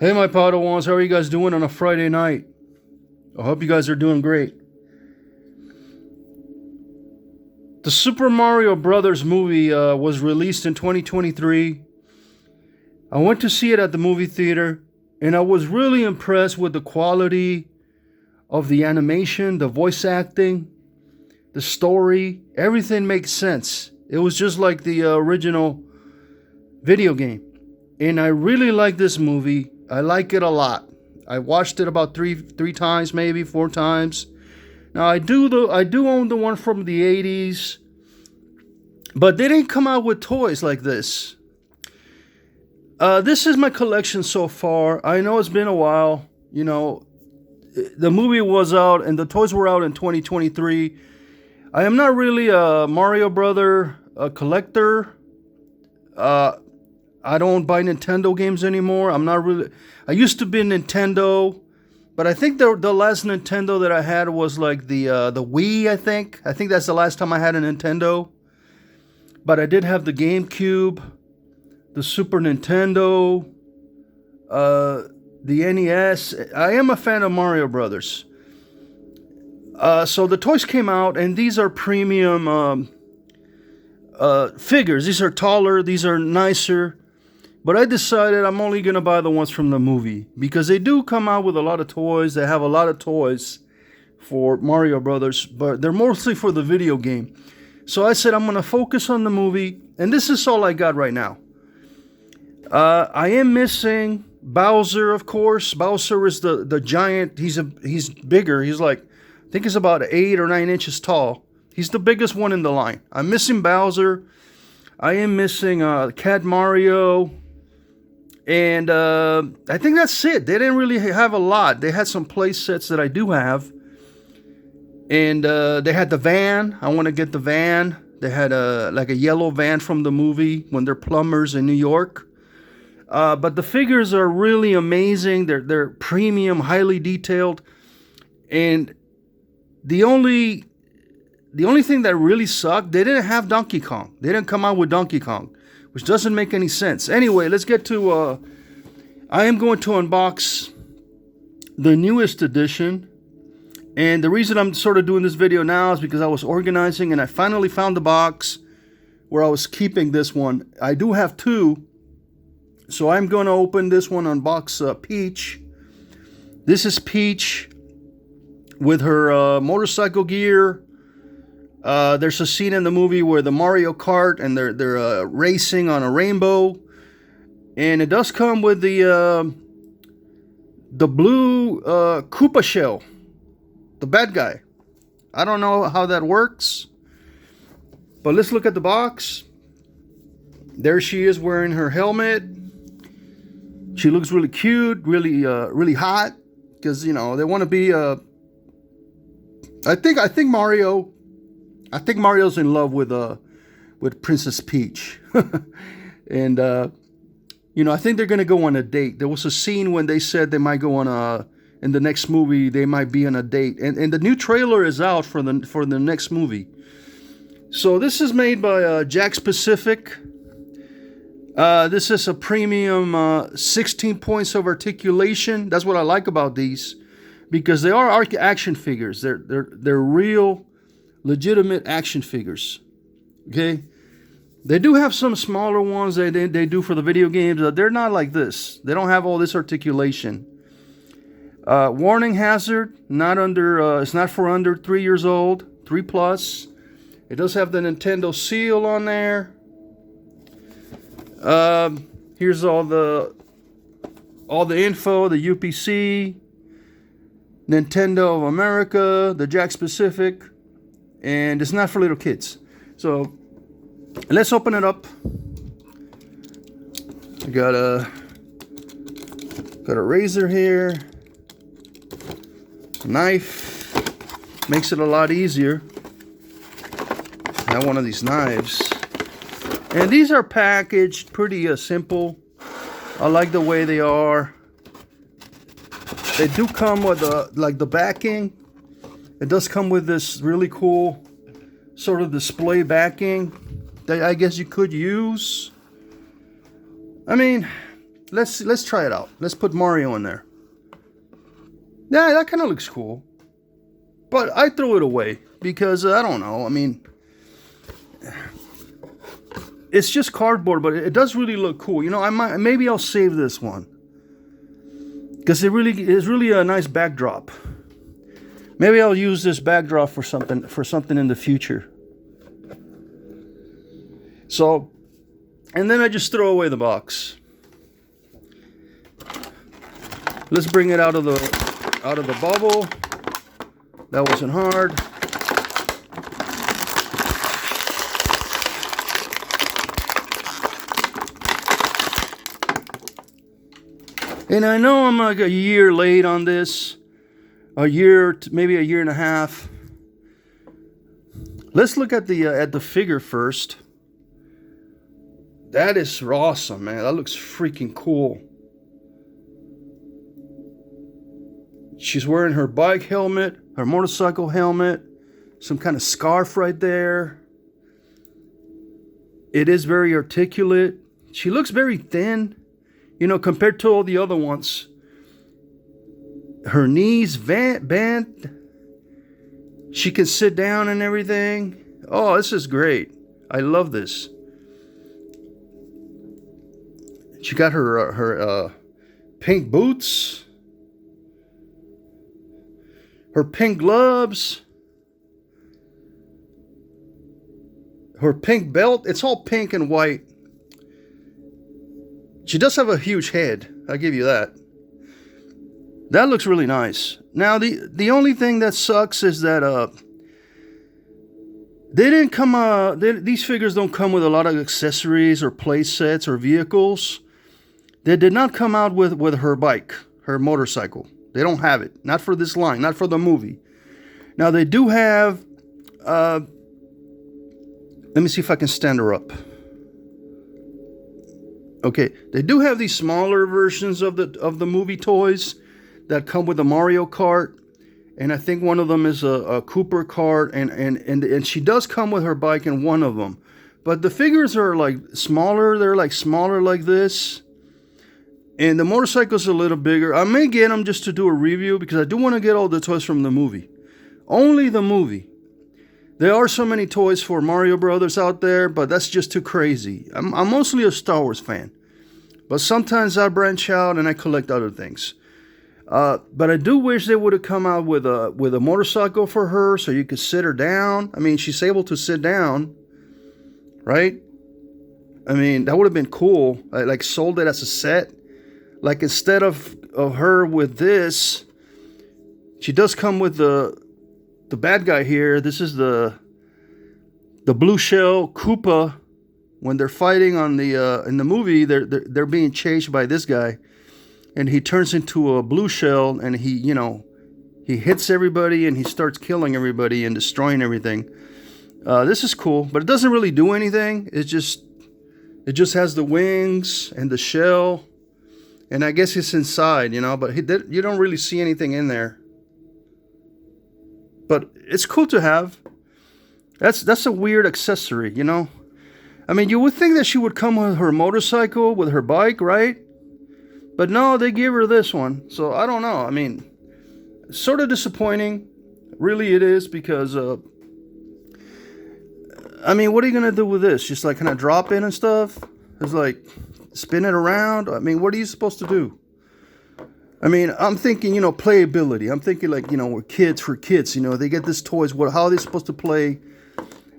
Hey, my Padawans, how are you guys doing on a Friday night? I hope you guys are doing great. The Super Mario Brothers movie was released in 2023. I went to see it at the movie theater, and I was really impressed with the quality of the animation, the voice acting, the story. Everything makes sense. It was just like the original video game. And I really like this movie. I like it a lot. I watched it about three times, maybe 4 times. Now I do own the one from the 80s, but they didn't come out with toys like this. This is my collection so far. I know it's been a while. You know, the movie was out and the toys were out in 2023. I am not really a Mario Brother collector. I don't buy Nintendo games anymore. I'm not really. I used to be Nintendo, but I think the last Nintendo that I had was like the Wii. I think that's the last time I had a Nintendo. But I did have the GameCube, the Super Nintendo, the NES. I am a fan of Mario Brothers. So the toys came out, and these are premium figures. These are taller. These are nicer. But I decided I'm only going to buy the ones from the movie because they do come out with a lot of toys. They have a lot of toys for Mario Brothers, but they're mostly for the video game. So I said I'm going to focus on the movie, and this is all I got right now. I am missing Bowser, of course. Bowser is the giant. He's bigger. He's like, I think he's about 8 or 9 inches tall. He's the biggest one in the line. I'm missing Bowser. I am missing Cat Mario. And I think that's it. They didn't really have a lot. They had some play sets that I do have. And they had the van. I want to get the van. They had like a yellow van from the movie when they're plumbers in New York. But the figures are really amazing. They're premium, highly detailed. And the only thing that really sucked, they didn't have Donkey Kong. They didn't come out with Donkey Kong, which doesn't make any sense. Anyway, let's get to, I am going to unbox the newest edition. And the reason I'm sort of doing this video now is because I was organizing and I finally found the box where I was keeping this one. I do have 2. So I'm going to open this one, unbox Peach. This is Peach with her motorcycle gear. There's a scene in the movie where the Mario Kart and they're racing on a rainbow, and it does come with the blue Koopa shell, the bad guy. I don't know how that works, but let's look at the box. There she is wearing her helmet. She looks really cute, really hot, because you know they want to be. I think Mario. I think Mario's in love with Princess Peach. And, you know, I think they're going to go on a date. There was a scene when they said they might go on in the next movie, they might be on a date. And the new trailer is out for the next movie. So this is made by Jakks Pacific. This is a premium 16 points of articulation. That's what I like about these, because they are action figures. They're real, legitimate action figures. Okay, they do have some smaller ones they do for the video games. They're not like this. They don't have all this articulation. Warning hazard: not under. It's not for under 3 years old, 3 plus. It does have the Nintendo seal on there. Here's all the info: the UPC, Nintendo of America, the Jakks Pacific. And it's not for little kids. So let's open it up. I got a razor here. Knife makes it a lot easier. I have one of these knives. And these are packaged pretty simple. I like the way they are. They do come with like the backing. It does come with this really cool sort of display backing that I guess you could use. I mean, let's try it out. Let's put Mario in there. Yeah, that kind of looks cool. But I throw it away because I don't know. I mean, it's just cardboard, but it does really look cool. You know, maybe I'll save this one because it really is really a nice backdrop. Maybe I'll use this backdrop for something in the future. So, and then I just throw away the box. Let's bring it out of the bubble. That wasn't hard. And I know I'm like a year late on this. Maybe a year and a half. Let's look at the figure first. That is awesome, man. That looks freaking cool. She's wearing her bike helmet, her motorcycle helmet, some kind of scarf right there. It is very articulate. She looks very thin, you know, compared to all the other ones. Her knees bent. She can sit down and everything. Oh, this is great. I love this. She got her pink boots, her pink gloves, her pink belt. It's all pink and white. She does have a huge head. I'll give you that. That looks really nice. Now, the only thing that sucks is that they didn't come. These figures don't come with a lot of accessories or play sets or vehicles. They did not come out with her bike, her motorcycle. They don't have it. Not for this line, not for the movie. Now, they do have... let me see if I can stand her up. Okay, they do have these smaller versions of the movie toys that come with a Mario Kart. And I think one of them is a Cooper Kart. And she does come with her bike in one of them. But the figures are like smaller. They're like smaller like this. And the motorcycle's a little bigger. I may get them just to do a review because I do want to get all the toys from the movie. Only the movie. There are so many toys for Mario Brothers out there, but that's just too crazy. I'm mostly a Star Wars fan. But sometimes I branch out and I collect other things. But I do wish they would have come out with a motorcycle for her so you could sit her down. I mean, she's able to sit down, right? I mean, that would have been cool. I like sold it as a set. Like instead of her with this, she does come with the bad guy here. This is the blue shell Koopa. When they're fighting on in the movie, they're being chased by this guy, and he turns into a blue shell, and he hits everybody and he starts killing everybody and destroying everything. This is cool, but it doesn't really do anything. It just has the wings and the shell. And I guess it's inside, but you don't really see anything in there. But it's cool to have. That's a weird accessory, I mean, you would think that she would come with her motorcycle, with her bike, right? But no, they give her this one. So I don't know. I mean, sort of disappointing. Really it is because, I mean, what are you going to do with this? Just like kind of drop in and stuff? It's like... spin it around. I mean, what are you supposed to do? I mean, I'm thinking, playability. I'm thinking like, we're kids for kids. They get these toys. How are they supposed to play?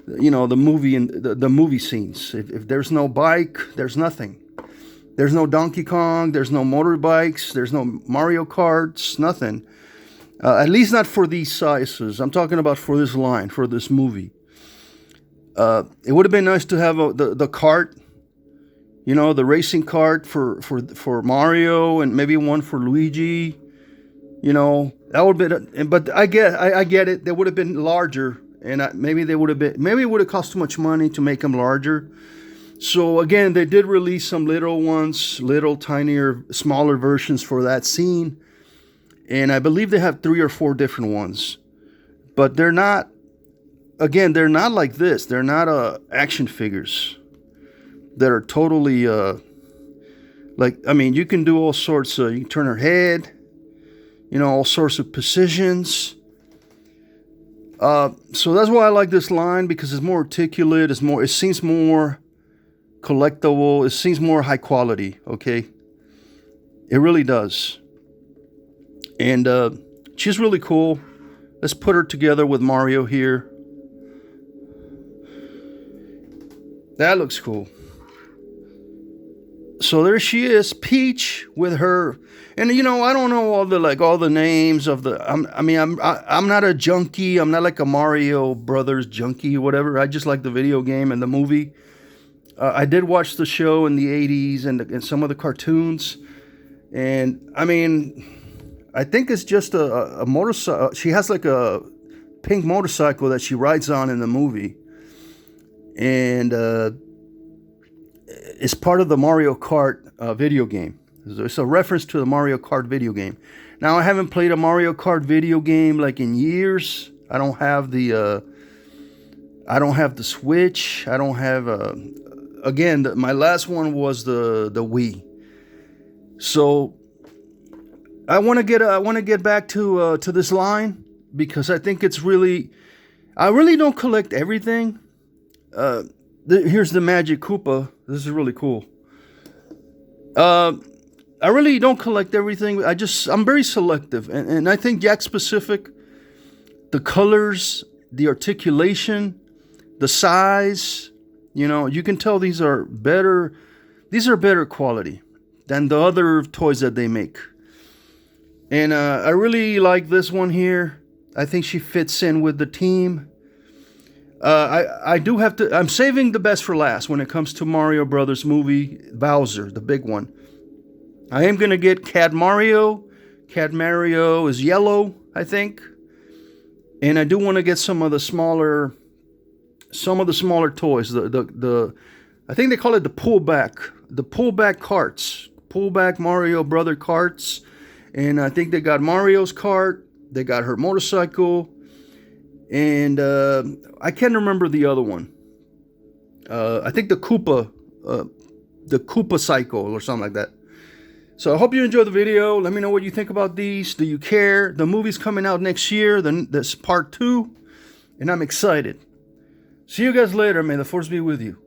The movie and the movie scenes. If there's no bike, there's nothing. There's no Donkey Kong. There's no motorbikes. There's no Mario Karts. Nothing. At least not for these sizes. I'm talking about for this line, for this movie. It would have been nice to have the kart. The racing kart for Mario and maybe one for Luigi. That would have been. But I get it. They would have been larger, and maybe it would have cost too much money to make them larger. So again, they did release some little ones, little tinier, smaller versions for that scene, and I believe they have 3 or 4 different ones. But they're not. Again, they're not like this. They're not action figures that are totally Like, I mean, you can do all sorts of, you can turn her head, you know, all sorts of positions. So that's why I like this line, because it's more articulate, it seems more collectible, it seems more high quality, okay? It really does. And she's really cool. Let's put her together with Mario here. That looks cool. So there she is, Peach, with her, and you know, I don't know all the names of the. I'm not a junkie. I'm not like a Mario Brothers junkie or whatever. I just like the video game and the movie. I did watch the show in the '80s and some of the cartoons, and I mean, I think it's just a motorcycle. She has like a pink motorcycle that she rides on in the movie, and it's part of the Mario Kart video game. It's a reference to the Mario Kart video game. Now, I haven't played a Mario Kart video game like in years. I don't have the Switch. I don't have again. My last one was the Wii. So I want to get back to this line, because I think it's really. I really don't collect everything. Here's the Magic Koopa. This is really cool. I really don't collect everything. I'm very selective. And I think Jakks Pacific, the colors, the articulation, the size, you know, you can tell these are better quality than the other toys that they make. And I really like this one here. I think she fits in with the team. I do have to. I'm saving the best for last when it comes to Mario Brothers movie. Bowser, the big one. I am gonna get Cad Mario. Cad Mario is yellow, I think, and I do want to get some of the smaller toys. I think they call it the pullback carts, pullback Mario Brother carts, and I think they got Mario's cart. They got her motorcycle. And I can't remember the other one. I think the Koopa cycle or something like that. So I hope you enjoyed the video. Let me know what you think about these. Do you care? The movie's coming out next year. Then that's part 2, and I'm excited. See you guys later. May the force be with you.